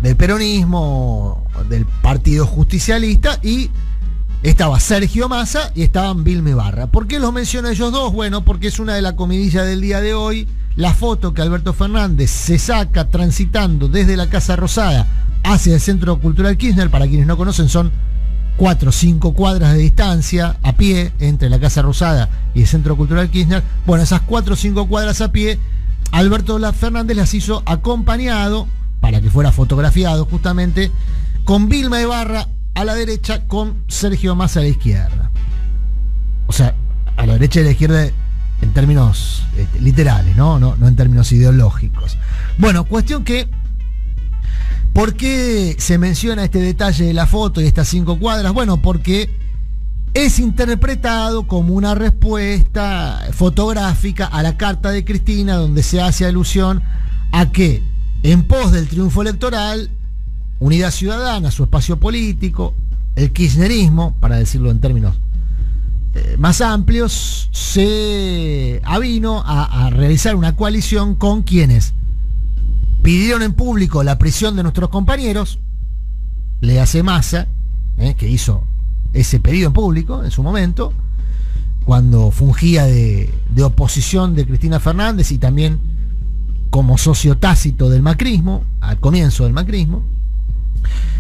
del peronismo, del Partido Justicialista, y estaba Sergio Massa y estaban Vilma Ibarra. ¿Por qué los menciono a ellos dos? Bueno, porque es una de las comidillas del día de hoy, la foto que Alberto Fernández se saca transitando desde la Casa Rosada hacia el Centro Cultural Kirchner. Para quienes no conocen, son 4 o 5 cuadras de distancia a pie entre la Casa Rosada y el Centro Cultural Kirchner. Bueno, esas 4 o 5 cuadras a pie, Alberto Fernández las hizo acompañado, para que fuera fotografiado justamente, con Vilma Ibarra a la derecha, con Sergio Massa a la izquierda. O sea, a la derecha y a la izquierda en términos literales, ¿no? No en términos ideológicos. Bueno, cuestión que, ¿por qué se menciona este detalle de la foto y estas 5 cuadras? Bueno, porque es interpretado como una respuesta fotográfica a la carta de Cristina, donde se hace alusión a que, en pos del triunfo electoral, Unidad Ciudadana, su espacio político, el kirchnerismo, para decirlo en términos más amplios, se avino a realizar una coalición con quienes pidieron en público la prisión de nuestros compañeros, le hace Massa, que hizo ese pedido en público en su momento, cuando fungía de oposición de Cristina Fernández y también como socio tácito del macrismo, al comienzo del macrismo.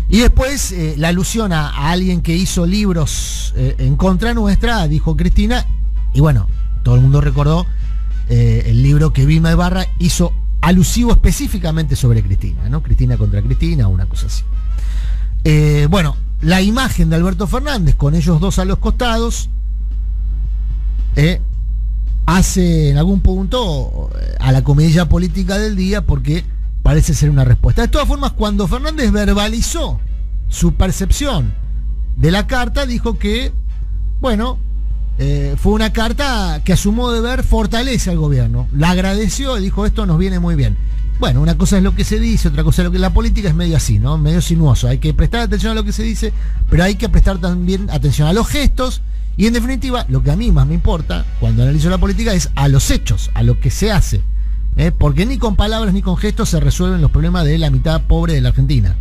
Y después la alusión a alguien que hizo libros en contra nuestra, dijo Cristina, y bueno, todo el mundo recordó el libro que Vilma Ibarra hizo alusivo específicamente sobre Cristina, ¿no? Cristina contra Cristina, una cosa así. Bueno, la imagen de Alberto Fernández con ellos dos a los costados hace en algún punto a la comidilla política del día, porque parece ser una respuesta. De todas formas, cuando Fernández verbalizó su percepción de la carta, dijo que, bueno, fue una carta que a su modo de ver fortalece al gobierno. La agradeció y dijo, esto nos viene muy bien. Bueno, una cosa es lo que se dice, otra cosa es lo que la política es medio así, ¿no? Medio sinuoso. Hay que prestar atención a lo que se dice, pero hay que prestar también atención a los gestos. Y en definitiva, lo que a mí más me importa cuando analizo la política es a los hechos, a lo que se hace. Porque ni con palabras ni con gestos se resuelven los problemas de la mitad pobre de la Argentina.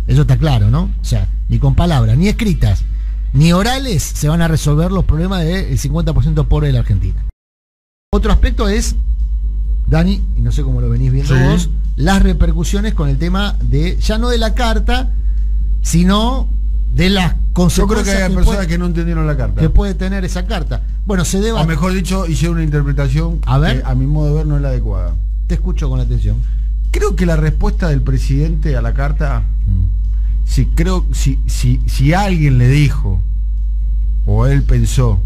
Eso está claro, ¿no? O sea, ni con palabras, ni escritas, ni orales se van a resolver los problemas del 50% pobre de la Argentina. Otro aspecto es, Dani, y no sé cómo lo venís viendo vos, las repercusiones con el tema de, ya no de la carta, sino de las consecuencias. Yo creo que hay personas que no entendieron la carta. Que puede tener esa carta. Bueno, se debe. O mejor dicho, hicieron una interpretación que a mi modo de ver no es la adecuada. Te escucho con atención. Creo que la respuesta del presidente a la carta, si alguien le dijo, o él pensó,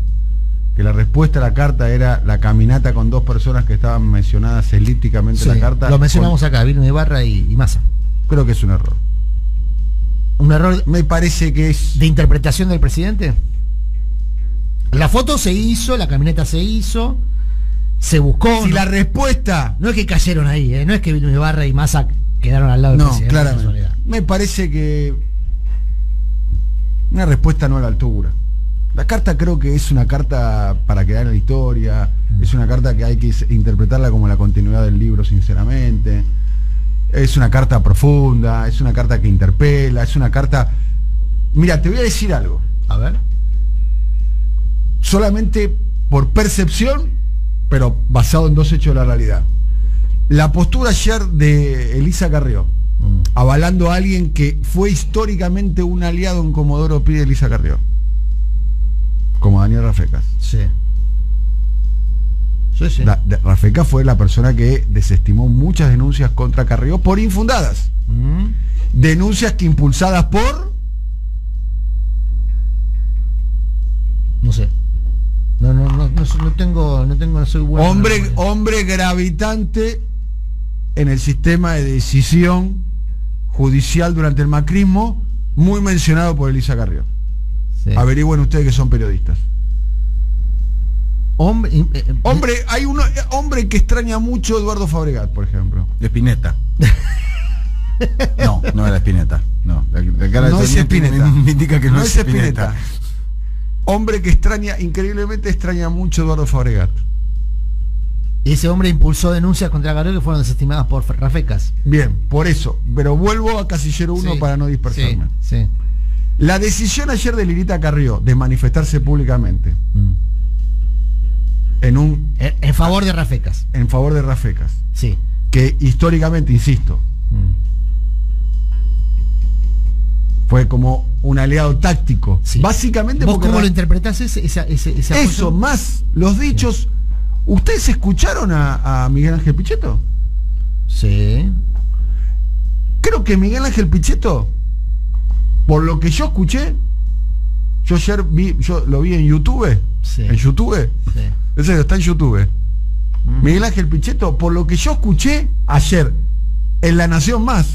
que la respuesta a la carta era la caminata con 2 personas que estaban mencionadas elípticamente en la carta. Lo mencionamos acá, Vilma Ibarra y Massa. Creo que es un error. ¿Un error? Me parece que es... ¿De interpretación del presidente? La foto se hizo, la camioneta se hizo, se buscó. Si la respuesta... No es que cayeron ahí, no es que Vilma Ibarra y Massa quedaron al lado del presidente. No, claramente. Me parece que una respuesta no a la altura. La carta creo que es una carta para quedar en la historia, es una carta que hay que interpretarla como la continuidad del libro, sinceramente. Es una carta profunda, es una carta que interpela, es una carta... Mira, te voy a decir algo. A ver. Solamente por percepción, pero basado en 2 hechos de la realidad. La postura ayer de Elisa Carrió, avalando a alguien que fue históricamente un aliado en Comodoro Pi de Elisa Carrió, como Daniel Rafecas. Sí. Rafecas fue la persona que desestimó muchas denuncias contra Carrió por infundadas. Denuncias que impulsadas por... No sé. No soy bueno. Hombre gravitante en el sistema de decisión judicial durante el macrismo, muy mencionado por Elisa Carrió. Sí. Averigüen ustedes que son periodistas. Hay un hombre que extraña mucho a Eduardo Fabregat, por ejemplo. De Spinetta. No era Spinetta. No es Spinetta. Me indica que no es Spinetta. Hombre que increíblemente extraña mucho a Eduardo Fabregat. Y ese hombre impulsó denuncias contra Carrió que fueron desestimadas por Rafecas. Bien, por eso. Pero vuelvo a Casillero 1 Sí, para no dispersarme. Sí. La decisión ayer de Lilita Carrió de manifestarse públicamente En favor de Rafecas. en favor de Rafecas, Sí. que históricamente, insisto, fue como un aliado táctico. Sí. Básicamente ¿Vos porque cómo lo interpretás ese eso, apoyo? más los dichos. ¿Ustedes escucharon a Miguel Ángel Pichetto? Sí. Creo que Miguel Ángel Pichetto, por lo que yo escuché, yo ayer lo vi en YouTube. Sí. En YouTube. Sí. En serio, está en YouTube. Miguel Ángel Pichetto, por lo que yo escuché ayer en La Nación Más,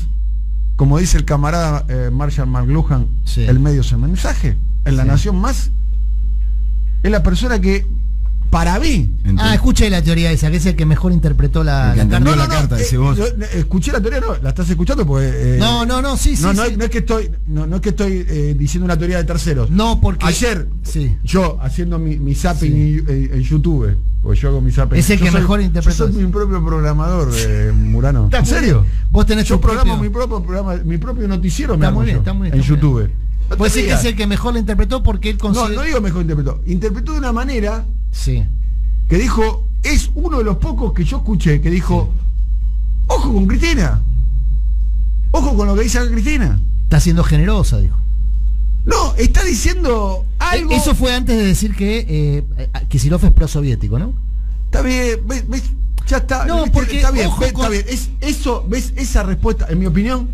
como dice el camarada Marshall McLuhan, Sí. el medio es el mensaje. En La Sí. Nación Más es la persona que, para mí, Escuché la teoría esa, que es el que mejor interpretó la El que carta. entendió la carta, decís vos. yo escuché la teoría, no, la estás escuchando porque No, sí. no es que estoy diciendo una teoría de terceros. No, porque ayer sí. yo haciendo mi zapping Sí. en YouTube, porque yo hago mi zapping. Es el que mejor interpretó. Yo soy mi propio programador, Murano. Está ¿En muy serio? bien. Vos tenés Yo tu programo propio- mi propio programa, mi propio noticiero me Está armo muy bien, yo, está muy bien. en está muy YouTube. bien. No Puede te ser que rías. es el que mejor lo interpretó porque él No, considera... no digo mejor interpretó de una manera Sí. que dijo, es uno de los pocos que yo escuché que dijo, ojo con Cristina, ojo con lo que dice Cristina. Está siendo generosa, dijo. No, está diciendo algo. Eso fue antes de decir que Kicillof es prosoviético, ¿no? Está bien, ves, ya está. No, ¿viste? porque, está bien, ojo está con- bien. ¿Ves esa respuesta? En mi opinión,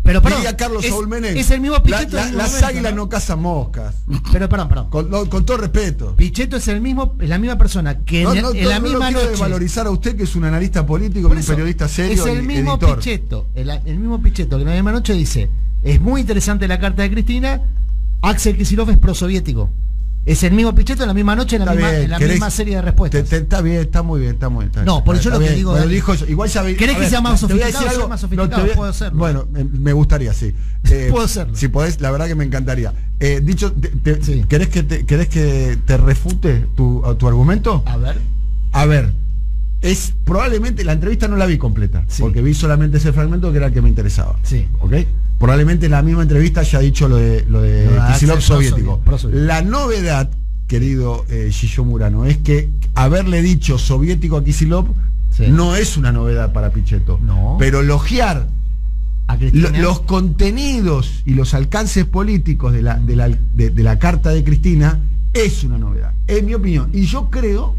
Pero perdón, diría Carlos Saúl Menem. es el mismo Pichetto del mismo las momento, águilas no cazan moscas. Pero perdón. Con todo respeto. Pichetto es la misma persona que No en lo la misma quiero noche... desvalorizar a usted, que es un analista político, Por un eso, periodista serio es el y mismo editor. Pichetto, el mismo Pichetto que en la misma noche dice, es muy interesante la carta de Cristina, Axel Kicillof es prosoviético. Es el mismo Pichetto en la misma noche, en la misma serie de respuestas. Está bien, está muy bien. No, por eso está lo que bien. digo, Bueno, Dani. dijo eso. Igual ya ¿Querés que sea más sofisticado? Sea más sofisticado, puedo hacerlo. Bueno, me gustaría, sí. Puedo hacerlo. Si podés, la verdad que me encantaría. Sí. ¿Querés que te refute tu argumento? A ver. Es probablemente, la entrevista no la vi completa, Sí. porque vi solamente ese fragmento que era el que me interesaba. Sí. ¿Ok? Probablemente en la misma entrevista haya dicho lo de Kicillof soviético. prosoviético. La novedad, querido Gillo Murano, es que haberle dicho soviético a Kicillof Sí. no es una novedad para Pichetto. No. Pero elogiar A Cristina. los contenidos y los alcances políticos de la carta de Cristina es una novedad, en mi opinión. Y yo creo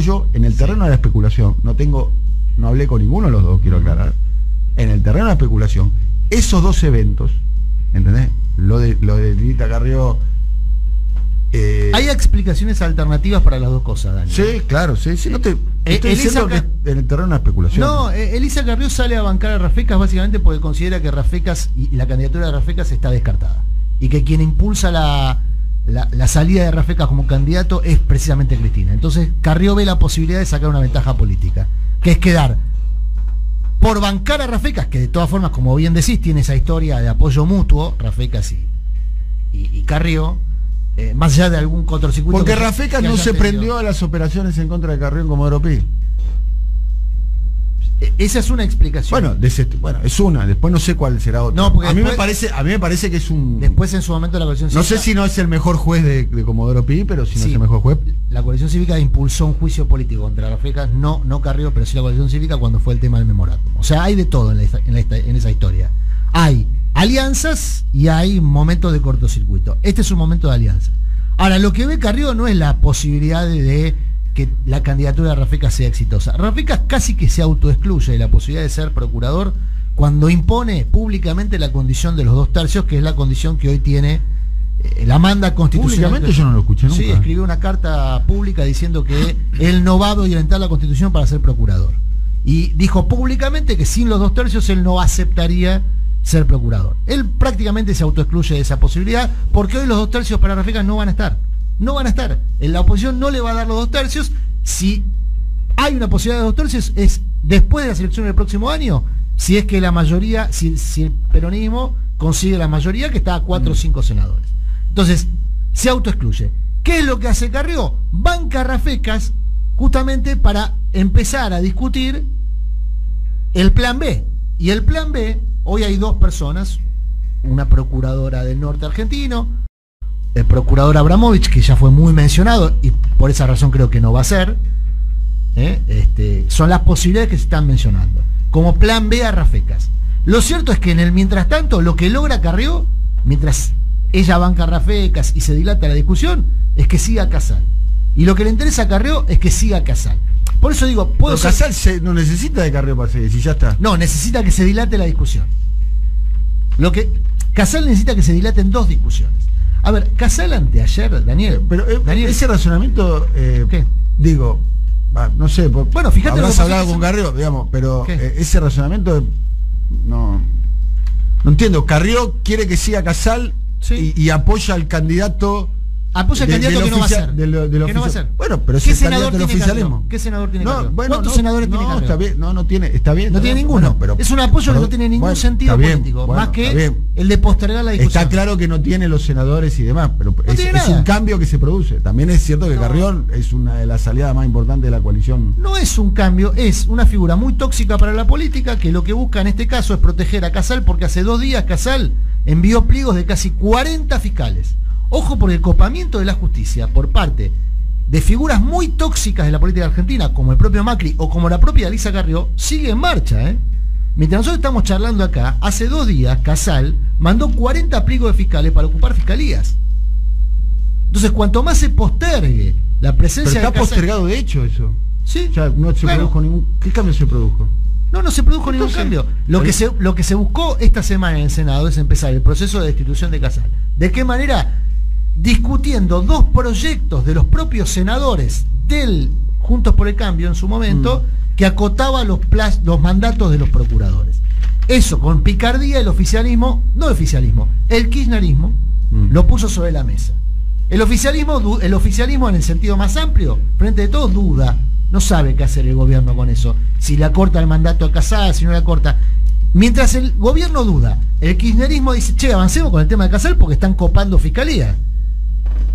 yo, en el terreno de la especulación, no hablé con ninguno de los dos, quiero aclarar, en el terreno de la especulación, esos dos eventos, ¿entendés? Lo de Lilita Carrió. Hay explicaciones alternativas para las dos cosas, Dani. Sí, claro, sí, no te estoy Elisa diciendo que en el terreno de la especulación. No, Elisa Carrió sale a bancar a Rafecas básicamente porque considera que Rafecas y la candidatura de Rafecas está descartada. Y que quien impulsa la salida de Rafecas como candidato es precisamente Cristina. Entonces Carrió ve la posibilidad de sacar una ventaja política, que es quedar por bancar a Rafecas, que de todas formas, como bien decís, tiene esa historia de apoyo mutuo, Rafecas y Carrió, más allá de algún cortocircuito. Porque que Rafecas que no hayan se tenido. prendió a las operaciones en contra de Carrió en Comodoro Pi. Esa es una explicación. Bueno, es una, después no sé cuál será otra. No, porque a mí me parece que es un. Después en su momento la coalición No sé cívica- si no es el mejor juez de Comodoro Pi, pero si no Sí. es el mejor juez. La coalición cívica impulsó un juicio político contra Rafecas, no Carrió, pero sí la coalición cívica cuando fue el tema del memorándum. O sea, hay de todo en esa historia. Hay alianzas y hay momentos de cortocircuito. Este es un momento de alianza. Ahora, lo que ve Carrió no es la posibilidad de que la candidatura de Rafecas sea exitosa. Rafecas casi que se autoexcluye de la posibilidad de ser procurador cuando impone públicamente la condición de los 2 tercios, que es la condición que hoy tiene la manda constitucional. Públicamente yo no lo escuché nunca. Sí, escribió una carta pública diciendo que él no va a violentar la Constitución para ser procurador. Y dijo públicamente que sin los 2 tercios él no aceptaría ser procurador. Él prácticamente se autoexcluye de esa posibilidad porque hoy los 2 tercios para Rafecas no van a estar. No van a estar. En la oposición no le va a dar los 2 tercios. Si hay una posibilidad de 2 tercios es después de las elecciones del próximo año, si es que la mayoría, si el peronismo consigue la mayoría, que está a 4 o 5 senadores. Entonces, se autoexcluye. ¿Qué es lo que hace Carrió? Banca a Rafecas justamente para empezar a discutir el plan B. Y el plan B, hoy hay dos personas, una procuradora del norte argentino, el procurador Abramovich, que ya fue muy mencionado y por esa razón creo que no va a ser, son las posibilidades que se están mencionando, como plan B a Rafecas. Lo cierto es que en el mientras tanto, lo que logra Carrió, mientras ella banca a Rafecas y se dilata la discusión, es que siga Casal. Y lo que le interesa a Carrió es que siga Casal. Por eso digo, Casal no necesita de Carrió para seguir, si ya está. No, necesita que se dilate la discusión. Casal necesita que se dilaten dos discusiones. A ver, Casal anteayer, Daniel. Pero Daniel, ese razonamiento, ¿qué? Digo, no sé, bueno, fíjate, habrás hablado con Carrió, digamos, pero ese razonamiento no entiendo. Carrió quiere que siga Casal, sí, y apoya al candidato. Apoya al candidato que no va a ser. Que no va a ser. Bueno, pero ¿qué es el senador candidato del oficialismo. ¿Qué senador tiene Carrió? Bueno, ¿Cuántos senadores tiene Carrió? Está bien, no tiene, está bien. No tiene ninguno. Bueno, pero, es un apoyo que no tiene ningún sentido político, más que el de postergar la discusión. Está claro que no tiene los senadores y demás, pero es un cambio que se produce. También es cierto que Carrió es una de las aliadas más importantes de la coalición. No es un cambio, es una figura muy tóxica para la política, que lo que busca en este caso es proteger a Casal, porque hace 2 días Casal envió pliegos de casi 40 fiscales. Ojo, por el copamiento de la justicia por parte de figuras muy tóxicas de la política argentina, como el propio Macri o como la propia Elisa Carrió, sigue en marcha. Mientras nosotros estamos charlando acá, hace 2 días Casal mandó 40 pliegos de fiscales para ocupar fiscalías. Entonces, cuanto más se postergue la presencia de Casal... Pero está postergado de hecho eso. Sí. Ya no se produjo ningún... ¿Qué cambio se produjo? No se produjo ningún cambio. Lo que se buscó esta semana en el Senado es empezar el proceso de destitución de Casal. ¿De qué manera? Discutiendo 2 proyectos de los propios senadores del Juntos por el Cambio en su momento, que acotaba los mandatos de los procuradores. Eso, con picardía, el oficialismo, no el oficialismo, el kirchnerismo, lo puso sobre la mesa. El oficialismo en el sentido más amplio, frente de todos, duda, no sabe qué hacer el gobierno con eso, si la corta el mandato a Casal, si no la corta. Mientras el gobierno duda, el kirchnerismo dice, che, avancemos con el tema de Casal porque están copando fiscalía.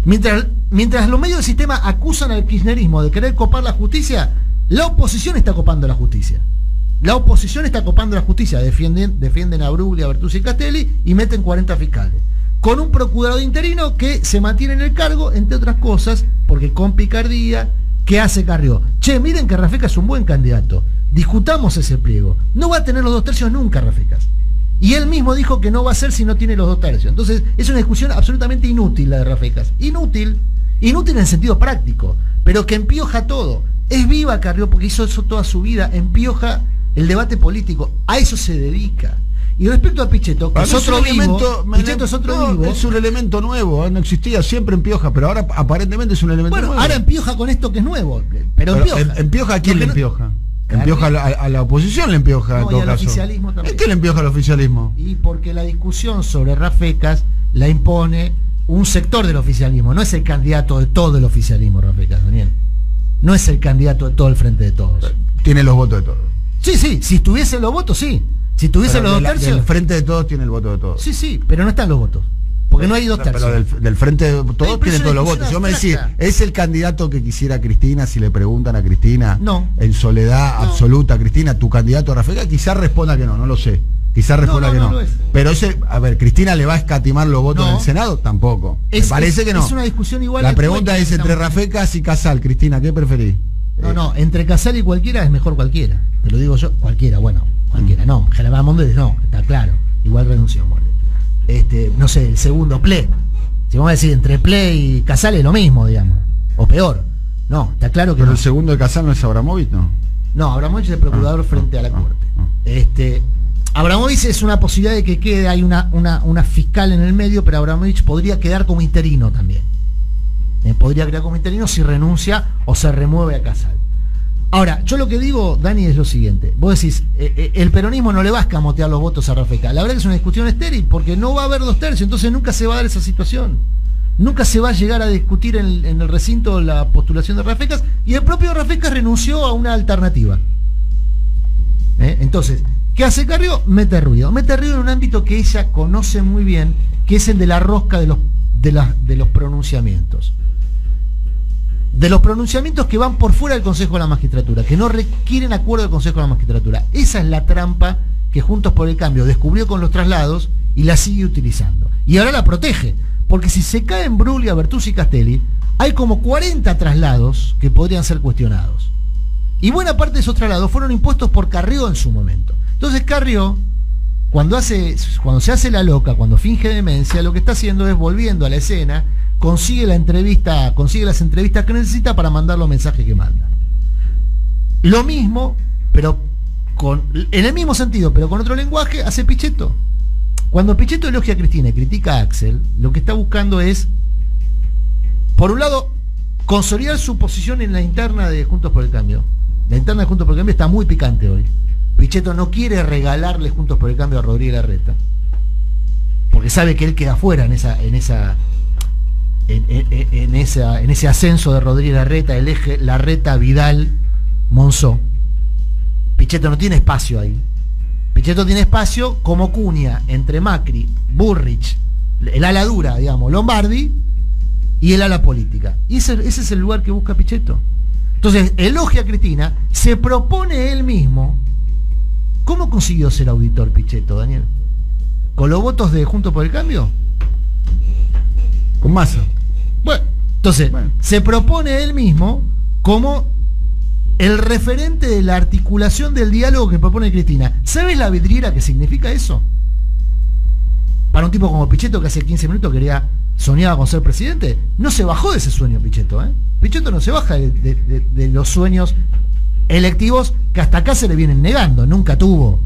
Mientras los medios del sistema acusan al kirchnerismo de querer copar la justicia, la oposición está copando la justicia. La oposición está copando la justicia, defienden a Bruglia, a Bertuzzi y Castelli y meten 40 fiscales. Con un procurador interino que se mantiene en el cargo, entre otras cosas, porque con picardía, ¿qué hace Carrió? Che, miren que Rafecas es un buen candidato. Discutamos ese pliego. No va a tener los 2 tercios nunca Rafecas. Y él mismo dijo que no va a ser si no tiene los 2 tercios. Entonces es una discusión absolutamente inútil la de Rafecas. Inútil en el sentido práctico, pero que empioja todo. Es viva Carrió porque hizo eso toda su vida, empioja el debate político. A eso se dedica. Y respecto a Pichetto, que es otro vivo, Pichetto es otro vivo. Es un elemento nuevo, no existía, siempre empioja, pero ahora aparentemente es un elemento nuevo. Ahora empioja con esto que es nuevo, pero empioja. ¿Empioja a quién le empioja? Empioja a la oposición, le empioja en todo caso. Oficialismo también. ¿En qué le empioja al oficialismo? Y porque la discusión sobre Rafecas la impone un sector del oficialismo, no es el candidato de todo el oficialismo, Rafecas, Daniel. No es el candidato de todo el Frente de Todos. Tiene los votos de todos. Sí, si tuviese los votos, sí. Si tuviese los 2 tercios... El Frente de Todos tiene el voto de todos. Sí, pero no están los votos. Porque no hay 2 tercios. Pero del Frente de Todos tiene todos los votos. Yo me decía, ¿es el candidato que quisiera Cristina? Si le preguntan a Cristina, no. En soledad absoluta, Cristina, tu candidato a Rafecas, quizás responda que no lo sé. Quizás responda que no. Pero ¿Cristina le va a escatimar los votos en el Senado? Tampoco. Me parece que no. Es una discusión igual. La pregunta es entre Rafecas y Casal. Cristina, ¿qué preferís? No, entre Casal y cualquiera es mejor cualquiera. Te lo digo yo, cualquiera. No, Germán Mondes no, está claro. Igual renunció Mondes. No sé, el segundo Ple. Si vamos a decir entre Ple y Casal es lo mismo, digamos. O peor. No, está claro que Pero el segundo de Casal no es Abramovich, ¿no? No, Abramovich es el procurador frente a la Corte. Abramovich es una posibilidad de que quede, hay una fiscal en el medio, pero Abramovich podría quedar como interino también. Podría quedar como interino si renuncia o se remueve a Casal. Ahora, yo lo que digo, Dani, es lo siguiente. Vos decís, el peronismo no le va a escamotear los votos a Rafecas. La verdad que es una discusión estéril, porque no va a haber 2 tercios, entonces nunca se va a dar esa situación. Nunca se va a llegar a discutir en el recinto la postulación de Rafecas, y el propio Rafecas renunció a una alternativa. Entonces, ¿qué hace Carrió? Mete ruido en un ámbito que ella conoce muy bien, que es el de la rosca de los pronunciamientos. de los pronunciamientos que van por fuera del Consejo de la Magistratura, que no requieren acuerdo del Consejo de la Magistratura. Esa es la trampa que Juntos por el Cambio descubrió con los traslados y la sigue utilizando. Y ahora la protege, porque si se caen Bruglia, Bertuzzi y Castelli, hay como 40 traslados que podrían ser cuestionados. Y buena parte de esos traslados fueron impuestos por Carrió en su momento. Entonces Carrió, cuando se hace la loca, cuando finge demencia, lo que está haciendo es volviendo a la escena, consigue las entrevistas que necesita para mandar los mensajes que manda. Lo mismo, pero en el mismo sentido, pero con otro lenguaje, hace Pichetto. Cuando Pichetto elogia a Cristina y critica a Axel, lo que está buscando es, por un lado, consolidar su posición en la interna de Juntos por el Cambio. La interna de Juntos por el Cambio está muy picante hoy. Pichetto no quiere regalarle Juntos por el Cambio a Rodríguez Larreta, porque sabe que él queda fuera en ese ascenso de Rodríguez Larreta, el eje Larreta-Vidal-Monzó. Pichetto no tiene espacio ahí. Pichetto tiene espacio como cuña entre Macri, Bullrich, el ala dura, digamos, Lombardi, y el ala política. Y ese es el lugar que busca Pichetto. Entonces, elogia a Cristina, se propone él mismo. ¿Cómo consiguió ser auditor Pichetto, Daniel? ¿Con los votos de Juntos por el Cambio? Con Massa. Bueno, entonces, se propone él mismo como el referente de la articulación del diálogo que propone Cristina. ¿Sabes la vidriera que significa eso? Para un tipo como Pichetto, que hace 15 minutos soñaba con ser presidente, no se bajó de ese sueño Pichetto, ¿eh? Pichetto no se baja de los sueños electivos que hasta acá se le vienen negando. Nunca tuvo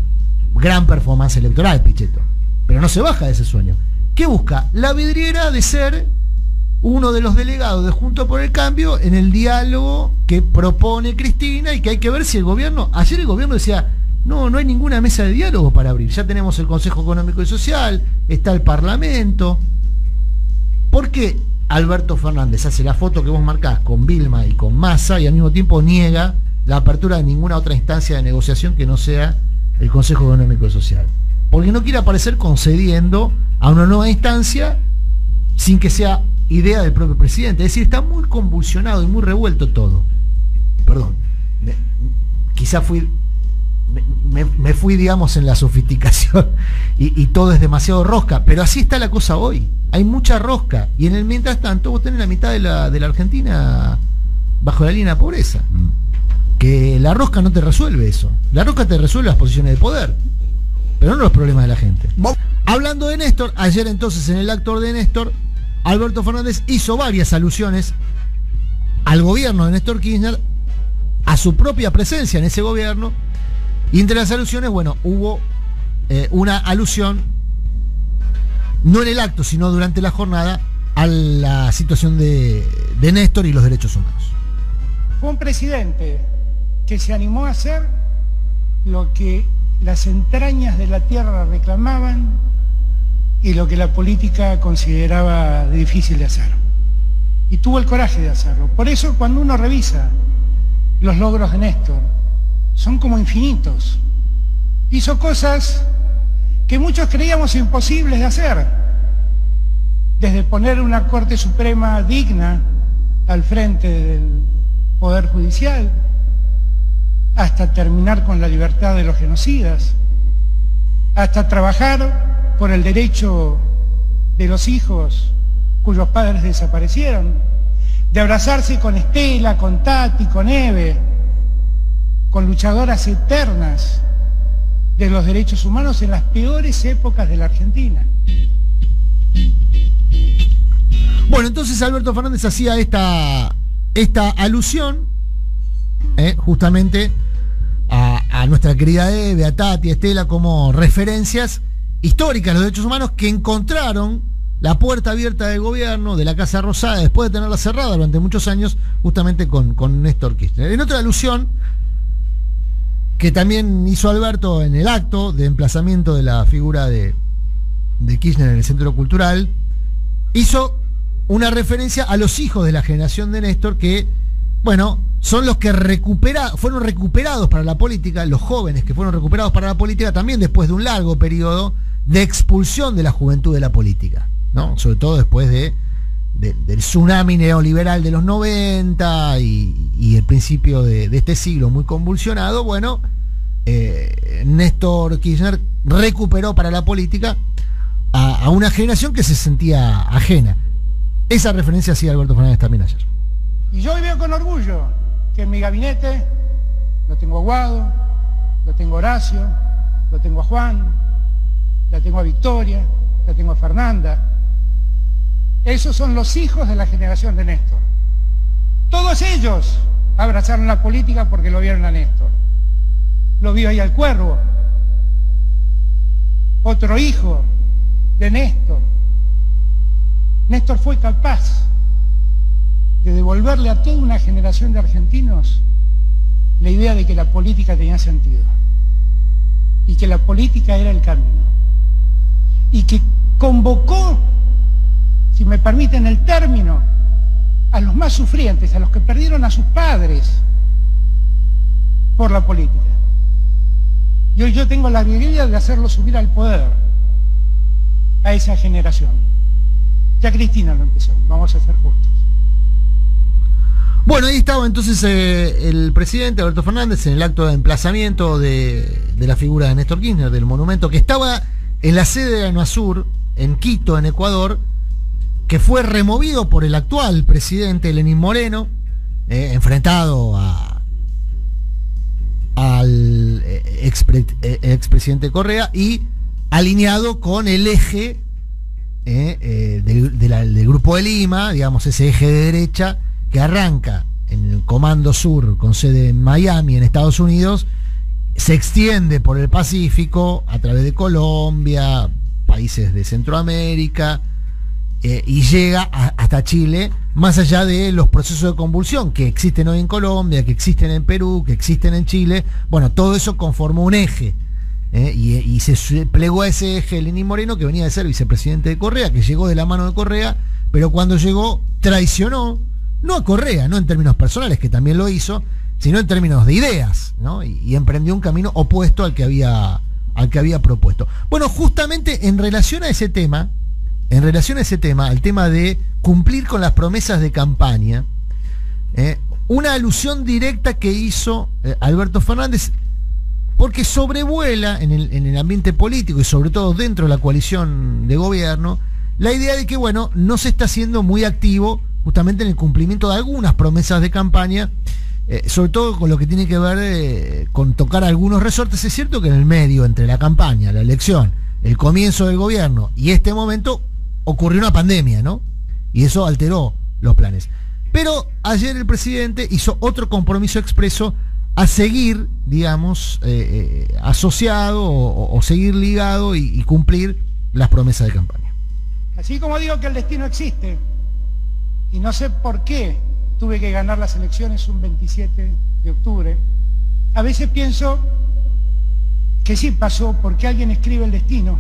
gran performance electoral Pichetto, pero no se baja de ese sueño. ¿Qué busca? La vidriera de ser uno de los delegados de Juntos por el Cambio en el diálogo que propone Cristina, y que hay que ver si el gobierno... Ayer el gobierno decía, no hay ninguna mesa de diálogo para abrir, ya tenemos el Consejo Económico y Social, está el Parlamento. ¿Por qué Alberto Fernández hace la foto que vos marcás con Vilma y con Massa y al mismo tiempo niega la apertura de ninguna otra instancia de negociación que no sea el Consejo Económico y Social? Porque no quiere aparecer concediendo a una nueva instancia sin que sea idea del propio presidente. Es decir, está muy convulsionado y muy revuelto todo. Perdón, quizá me fui, digamos, en la sofisticación y todo es demasiado rosca, pero así está la cosa hoy. Hay mucha rosca, y en el mientras tanto vos tenés la mitad de la Argentina bajo la línea de pobreza. Que la rosca no te resuelve eso. La rosca te resuelve las posiciones de poder, pero no los problemas de la gente. Hablando de Néstor, ayer entonces en el acto de Néstor, Alberto Fernández hizo varias alusiones al gobierno de Néstor Kirchner, a su propia presencia en ese gobierno, y entre las alusiones, bueno, hubo una alusión, no en el acto, sino durante la jornada, a la situación de Néstor y los derechos humanos. Fue un presidente que se animó a hacer lo que las entrañas de la tierra reclamaban y lo que la política consideraba difícil de hacer. Y tuvo el coraje de hacerlo. Por eso, cuando uno revisa los logros de Néstor, son como infinitos. Hizo cosas que muchos creíamos imposibles de hacer, desde poner una Corte Suprema digna al frente del Poder Judicial, hasta terminar con la libertad de los genocidas, hasta trabajar por el derecho de los hijos cuyos padres desaparecieron, de abrazarse con Estela, con Tati, con Eve, con luchadoras eternas de los derechos humanos en las peores épocas de la Argentina. Bueno, entonces Alberto Fernández hacía esta alusión justamente a nuestra querida Eve, a Tati, a Estela, como referencias históricas de los derechos humanos que encontraron la puerta abierta del gobierno, de la Casa Rosada, después de tenerla cerrada durante muchos años, justamente con Néstor Kirchner. En otra alusión que también hizo Alberto en el acto de emplazamiento de la figura de Kirchner en el Centro Cultural, hizo una referencia a los hijos de la generación de Néstor que, bueno, son los que fueron recuperados para la política, los jóvenes que fueron recuperados para la política también después de un largo periodo de expulsión de la juventud de la política, ¿no? Sobre todo después de del tsunami neoliberal de los 90 y el principio de este siglo muy convulsionado, bueno, Néstor Kirchner recuperó para la política a una generación que se sentía ajena. Esa referencia hacía Alberto Fernández también ayer. Y yo hoy veo con orgullo que en mi gabinete lo tengo a Guado, lo tengo a Horacio, lo tengo a Juan, la tengo a Victoria, la tengo a Fernanda. Esos son los hijos de la generación de Néstor. Todos ellos abrazaron la política porque lo vieron a Néstor. Lo vio ahí al Cuervo, otro hijo de Néstor. Néstor fue capaz de devolverle a toda una generación de argentinos la idea de que la política tenía sentido y que la política era el camino y que convocó, si me permiten el término, a los más sufrientes, a los que perdieron a sus padres por la política. Y hoy yo tengo la alegría de hacerlo subir al poder a esa generación. Ya Cristina lo empezó, vamos a ser justos. Bueno, ahí estaba entonces el presidente Alberto Fernández en el acto de emplazamiento de la figura de Néstor Kirchner, del monumento que estaba en la sede de UNASUR, en Quito, en Ecuador, que fue removido por el actual presidente Lenín Moreno, enfrentado al expresidente Correa y alineado con el eje del Grupo de Lima, digamos, ese eje de derecha que arranca en el Comando Sur con sede en Miami, en Estados Unidos, se extiende por el Pacífico a través de Colombia, países de Centroamérica, y llega hasta Chile, más allá de los procesos de convulsión que existen hoy en Colombia, que existen en Perú, que existen en Chile. Bueno, todo eso conformó un eje, y se plegó a ese eje Lenín Moreno, que venía de ser vicepresidente de Correa, que llegó de la mano de Correa, pero cuando llegó traicionó, no a Correa, no en términos personales, que también lo hizo, sino en términos de ideas, ¿no? Y emprendió un camino opuesto al que había propuesto. Bueno, justamente en relación a ese tema, al tema de cumplir con las promesas de campaña, una alusión directa que hizo Alberto Fernández, porque sobrevuela en el ambiente político y sobre todo dentro de la coalición de gobierno, la idea de que, bueno, no se está siendo muy activo justamente en el cumplimiento de algunas promesas de campaña, sobre todo con lo que tiene que ver con tocar algunos resortes. Es cierto que en el medio, entre la campaña, la elección, el comienzo del gobierno y este momento, ocurrió una pandemia, ¿no? Y eso alteró los planes. Pero ayer el presidente hizo otro compromiso expreso a seguir, digamos, asociado o seguir ligado y cumplir las promesas de campaña. Así como digo que el destino existe, y no sé por qué tuve que ganar las elecciones un 27 de octubre, a veces pienso que sí pasó porque alguien escribe el destino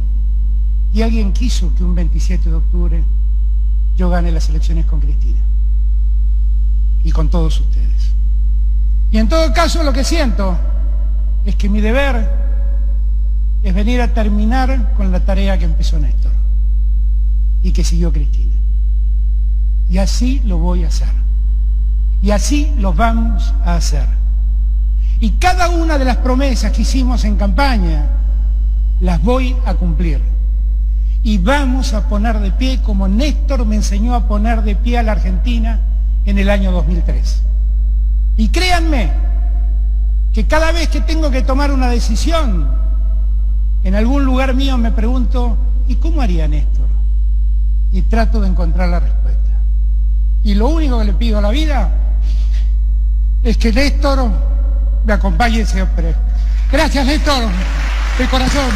y alguien quiso que un 27 de octubre yo gane las elecciones con Cristina y con todos ustedes. Y en todo caso lo que siento es que mi deber es venir a terminar con la tarea que empezó Néstor y que siguió Cristina. Y así lo voy a hacer. Y así lo vamos a hacer. Y cada una de las promesas que hicimos en campaña las voy a cumplir. Y vamos a poner de pie como Néstor me enseñó a poner de pie a la Argentina en el año 2003. Y créanme que cada vez que tengo que tomar una decisión, en algún lugar mío me pregunto, ¿y cómo haría Néstor? Y trato de encontrar la respuesta. Y lo único que le pido a la vida es que Néstor me acompañe siempre. Gracias, Néstor, de corazón.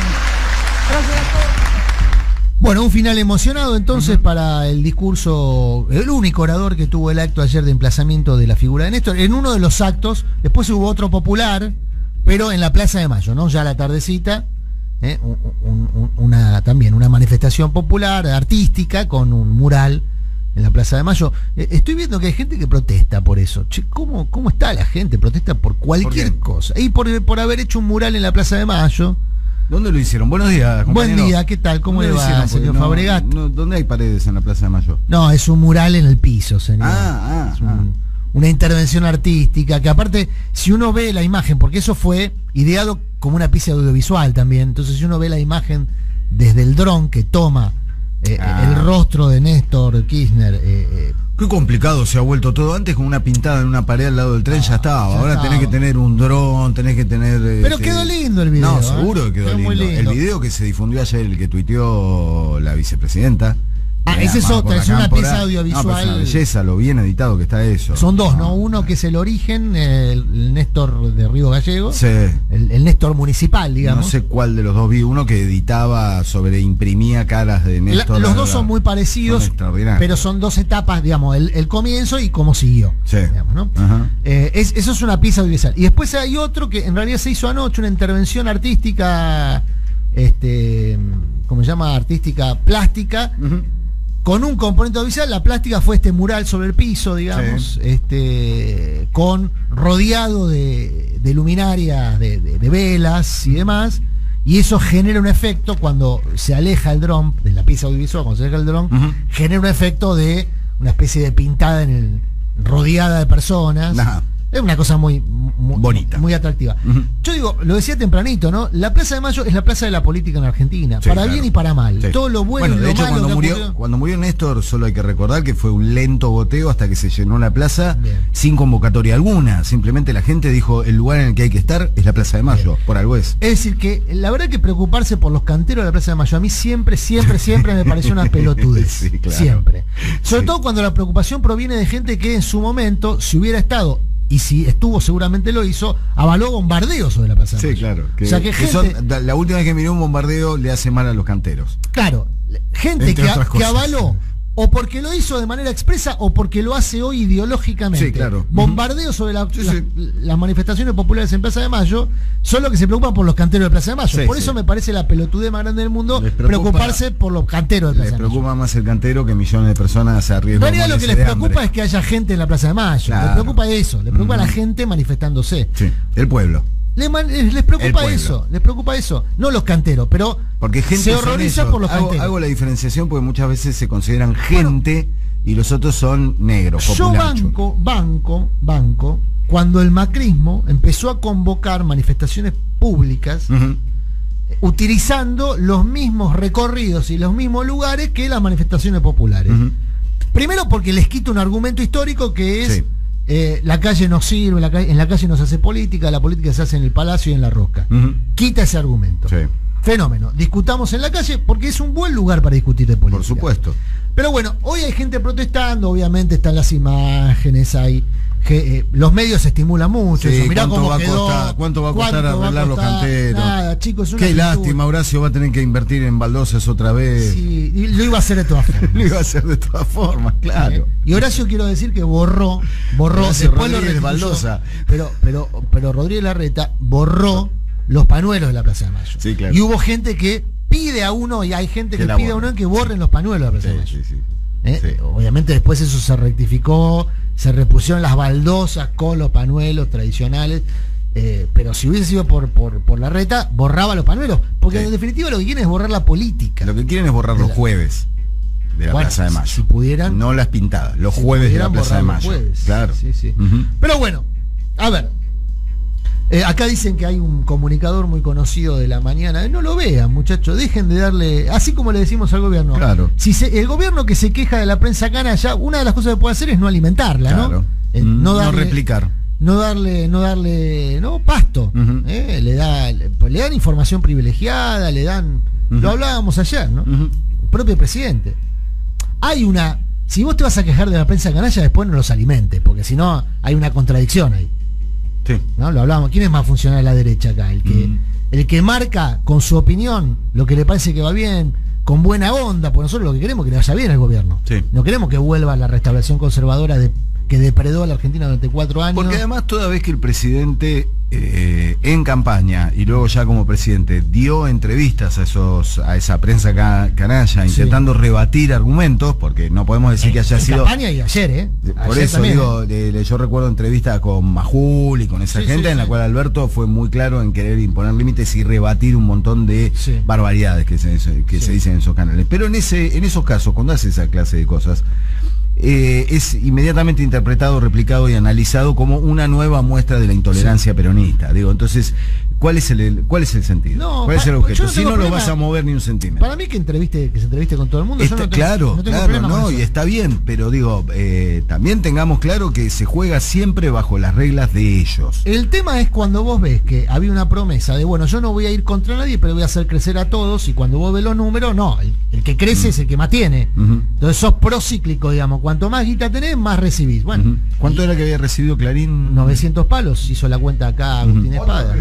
Gracias a todos. Bueno, un final emocionado entonces para el discurso, el único orador que tuvo el acto ayer de emplazamiento de la figura de Néstor. En uno de los actos, después hubo otro popular, pero en la Plaza de Mayo, ¿no? Ya a la tardecita, también una manifestación popular, artística, con un mural en la Plaza de Mayo. Estoy viendo que hay gente que protesta por eso. Che, ¿cómo está la gente? Protesta por cualquier cosa. Y por haber hecho un mural en la Plaza de Mayo. ¿Dónde lo hicieron? Buenos días, compañero. Buen día, ¿qué tal? ¿Cómo le ¿Dónde lo va, hicieron? Porque señor Fabregat? ¿Dónde hay paredes en la Plaza de Mayo? No, es un mural en el piso, señor. Ah, Es una intervención artística, que aparte, si uno ve la imagen, porque eso fue ideado como una pieza audiovisual también, entonces si uno ve la imagen desde el dron que toma el rostro de Néstor Kirchner, Qué complicado se ha vuelto todo. Antes con una pintada en una pared al lado del tren ya estaba. ya Ahora estaba. tenés que tener un dron, tenés que tener... pero quedó lindo el video. No, seguro que quedó muy lindo. El video que se difundió ayer, el que tuiteó la vicepresidenta. Esa es otra, es una pieza audiovisual. No, pero es una belleza, lo bien editado que está eso. Son dos, ¿no? Uno que es el origen, el Néstor de Río Gallegos, Sí. el Néstor municipal, digamos. No sé cuál de los dos vi, uno que editaba imprimía caras de Néstor. Los dos son muy parecidos, son extraordinarios. pero son dos etapas, digamos, el comienzo y cómo siguió. Sí. Digamos, ¿no? Ajá. Eso es una pieza audiovisual. Y después hay otro que en realidad se hizo anoche, una intervención artística, ¿cómo se llama? Artística plástica. Ujú. Con un componente audiovisual. La plástica fue este mural sobre el piso, digamos, con rodeado de luminarias, de velas y demás, y eso genera un efecto cuando se aleja el dron de la pieza audiovisual, cuando se aleja el dron, Ujú. genera un efecto de una especie de pintada rodeada de personas. Ajá. Es una cosa muy Bonita. muy atractiva. Ujú. Yo digo, lo decía tempranito, ¿no? La Plaza de Mayo es la plaza de la política en Argentina, Sí, para claro. bien y para mal. Sí. Todo lo bueno, y de lo hecho, malo que ocurrió. cuando murió Néstor, solo hay que recordar que fue un lento goteo hasta que se llenó la plaza Bien. sin convocatoria alguna. Simplemente la gente dijo, el lugar en el que hay que estar es la Plaza de Mayo, por algo es. Es decir, que la verdad que preocuparse por los canteros de la Plaza de Mayo a mí siempre me pareció una pelotudez. Sí, claro. Siempre. Sobre Sí. todo cuando la preocupación proviene de gente que en su momento, si hubiera estado, y si estuvo seguramente lo hizo, avaló bombardeos sobre la Plaza de Mayo. Sí, claro. O sea que gente, la última vez que miré un bombardeo le hace mal a los canteros. claro, gente Entre que otras cosas. avaló, o porque lo hizo de manera expresa, o porque lo hace hoy ideológicamente. Sí, claro. Bombardeos sobre Sí, sí. las manifestaciones populares en Plaza de Mayo, son los que se preocupan por los canteros de Plaza de Mayo. Sí, por sí. eso me parece la pelotudez más grande del mundo, Les preocupa- preocuparse por los canteros de Les Plaza de Mayo. preocupa más el cantero que millones de personas se En arriesgan. realidad lo que les preocupa es que haya gente en la Plaza de Mayo. Claro. Les preocupa eso, les preocupa a la gente manifestándose. Sí, el pueblo. Les El preocupa pueblo. eso, les preocupa eso. No los canteros, pero Porque gente se son horroriza ellos. por los canteros. Hago la diferenciación porque muchas veces se consideran gente y los otros son negros. Yo populacho. banco, cuando el macrismo empezó a convocar manifestaciones públicas, Ujú. utilizando los mismos recorridos y los mismos lugares que las manifestaciones populares. Ujú. Primero porque les quita un argumento histórico que es Sí. la calle no sirve, en la calle no se hace política, la política se hace en el Palacio y en la Rosca. Ujú. Quita ese argumento. Sí, Fenómeno. Discutamos en la calle porque es un buen lugar para discutir de política. por supuesto. Pero bueno, hoy hay gente protestando, obviamente están las imágenes, hay los medios estimulan mucho. Sí, eso. Mirá ¿cuánto cómo va a quedó, costar? ¿Cuánto va a costar cuánto va a arreglar los costar? canteros? Nada, chicos, es una Qué pintura. lástima, Horacio va a tener que invertir en baldosas otra vez. Sí, y lo iba a hacer de todas formas. Lo iba a hacer de todas formas, claro. Y Horacio quiero decir que borró, Horacio después lo Rodríguez restituyó, Baldosa. pero Rodríguez Larreta borró los pañuelos de la Plaza de Mayo. Sí, claro. Y hubo gente que pide a uno, y hay gente Que que la pide a borren. uno que borren los pañuelos de la Plaza de Mayo. Sí. Obviamente después eso se rectificó, se repusieron las baldosas con los pañuelos tradicionales, pero si hubiese sido por Larreta, borraba los pañuelos, porque Sí. en definitiva lo que quieren es borrar la política. Lo que quieren es borrar De los la- jueves de la Bueno, Plaza de Mayo. si pudieran- No las pintadas, los Si jueves de la pudieran Plaza de borrar los Mayo. jueves. Claro. Sí. Ujú. Pero bueno, a ver. Acá dicen que hay un comunicador muy conocido de la mañana. No lo vean, muchachos. Dejen de darle. Así como le decimos al gobierno. Claro. Si el gobierno que se queja de la prensa canalla, una de las cosas que puede hacer es no alimentarla, Claro. ¿no? No replicar. No darle pasto. Ujú. Le dan información privilegiada, le dan. Ujú. Lo hablábamos ayer, ¿no? Ujú. El propio presidente. Si vos te vas a quejar de la prensa canalla, después no los alimentes, porque si no hay una contradicción ahí. Sí. ¿No? Lo hablábamos. ¿Quién es más funcional a la derecha acá? El que marca con su opinión lo que le parece que va bien, con buena onda, porque nosotros lo que queremos es que le vaya bien al gobierno. Sí. No queremos que vuelva la restauración conservadora que depredó a la Argentina durante 4 años. Porque además toda vez que el presidente en campaña y luego ya como presidente dio entrevistas a esa prensa canalla intentando rebatir argumentos, porque no podemos decir que haya en sido campaña y ayer, por ayer eso también, digo, yo recuerdo entrevistas con Majul y con esa gente en la cual Alberto fue muy claro en querer imponer límites y rebatir un montón de barbaridades que se dicen en esos canales. Pero en esos casos, cuando hace esa clase de cosas, es inmediatamente interpretado, replicado y analizado como una nueva muestra de la intolerancia peronista. Digo, entonces, ¿cuál es el sentido? No, ¿cuál es el objeto? no Si no lo vas a mover ni un centímetro. Para mí que se entreviste con todo el mundo. Está, yo no tengo, claro, no tengo claro, problema con no, eso. y está bien, pero digo, también tengamos claro que se juega siempre bajo las reglas de ellos. El tema es cuando vos ves que había una promesa de, bueno, yo no voy a ir contra nadie, pero voy a hacer crecer a todos, y cuando vos ves los números, no, el que crece es el que mantiene. Entonces sos procíclico, digamos, cuanto más guita tenés, más recibís. Bueno, ¿cuánto era que había recibido Clarín? 900 palos, hizo la cuenta acá Agustín Espada.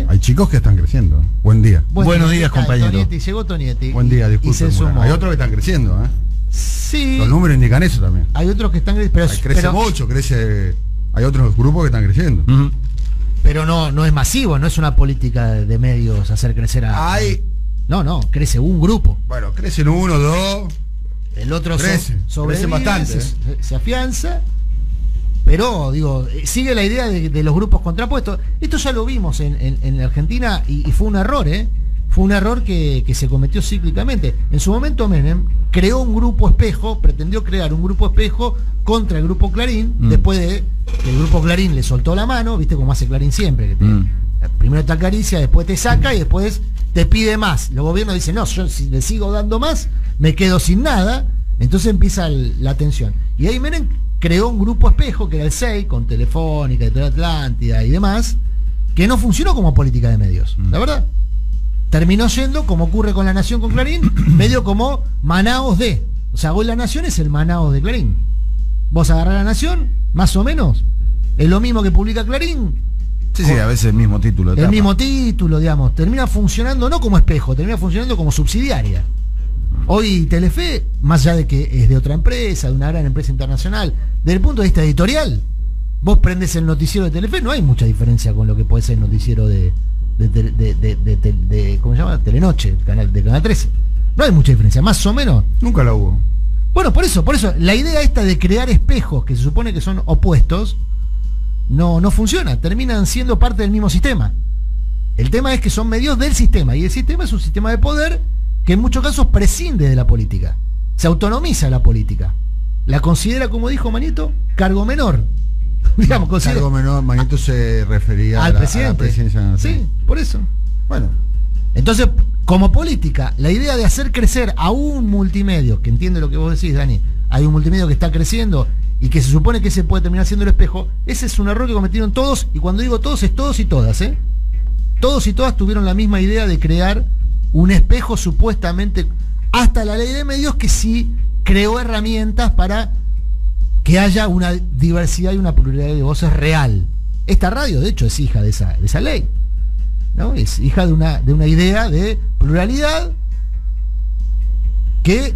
Hay chicos que están creciendo. Buen día. Buenos días, compañero. Llegó Tonietti. Buen día, disculpen. Hay otros que están creciendo, Sí. Los números indican eso también. Hay otros que están creciendo. Crece mucho, crece. Hay otros grupos que están creciendo. Pero no es masivo, no es una política de medios hacer crecer a. No, crece un grupo. Bueno, crecen 1, 2. El otro crece bastante. Se afianza. Pero, digo, sigue la idea de los grupos contrapuestos. Esto ya lo vimos en Argentina y fue un error, Fue un error que se cometió cíclicamente. En su momento Menem creó un grupo espejo, pretendió crear un grupo espejo contra el grupo Clarín, después de que el grupo Clarín le soltó la mano, viste como hace Clarín siempre, que primero te acaricia, después te saca y después te pide más. Los gobiernos dicen, no, yo si le sigo dando más, me quedo sin nada. Entonces empieza la tensión. Y ahí Menem creó un grupo espejo, que era el 6, con Telefónica, Editorial Atlántida y demás, que no funcionó como política de medios, la verdad. Terminó siendo, como ocurre con La Nación con Clarín, medio como Manaos de. O sea, hoy La Nación es el Manaos de Clarín. Vos agarrás La Nación, más o menos, es lo mismo que publica Clarín. Sí, a veces el mismo título. El mismo título, digamos. Termina funcionando no como espejo, termina funcionando como subsidiaria. Hoy Telefe, más allá de que es de otra empresa, de una gran empresa internacional, desde el punto de vista editorial, vos prendés el noticiero de Telefe, no hay mucha diferencia con lo que puede ser el noticiero de ¿cómo se llama? Telenoche, de Canal 13. No hay mucha diferencia, más o menos. Nunca la hubo. Bueno, por eso, la idea esta de crear espejos que se supone que son opuestos, no funciona, terminan siendo parte del mismo sistema. El tema es que son medios del sistema, y el sistema es un sistema de poder que en muchos casos prescinde de la política, se autonomiza la política, la considera, como dijo Manito, cargo menor. Digamos, cargo menor, Manito se refería al presidente. A la presidencia nacional. Sí, por eso. Bueno. Entonces, como política, la idea de hacer crecer a un multimedio, que entiende lo que vos decís, Dani, hay un multimedio que está creciendo y que se supone que ese puede terminar siendo el espejo, ese es un error que cometieron todos, y cuando digo todos, es todos y todas, Todos y todas tuvieron la misma idea de crear un espejo supuestamente, hasta la ley de medios, que sí creó herramientas para que haya una diversidad y una pluralidad de voces real. Esta radio, de hecho, es hija de esa ley, ¿no? Es hija de una idea de pluralidad que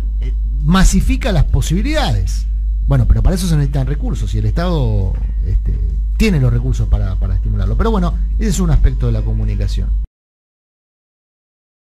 masifica las posibilidades. Bueno, pero para eso se necesitan recursos, y el Estado tiene los recursos para estimularlo. Pero bueno, ese es un aspecto de la comunicación.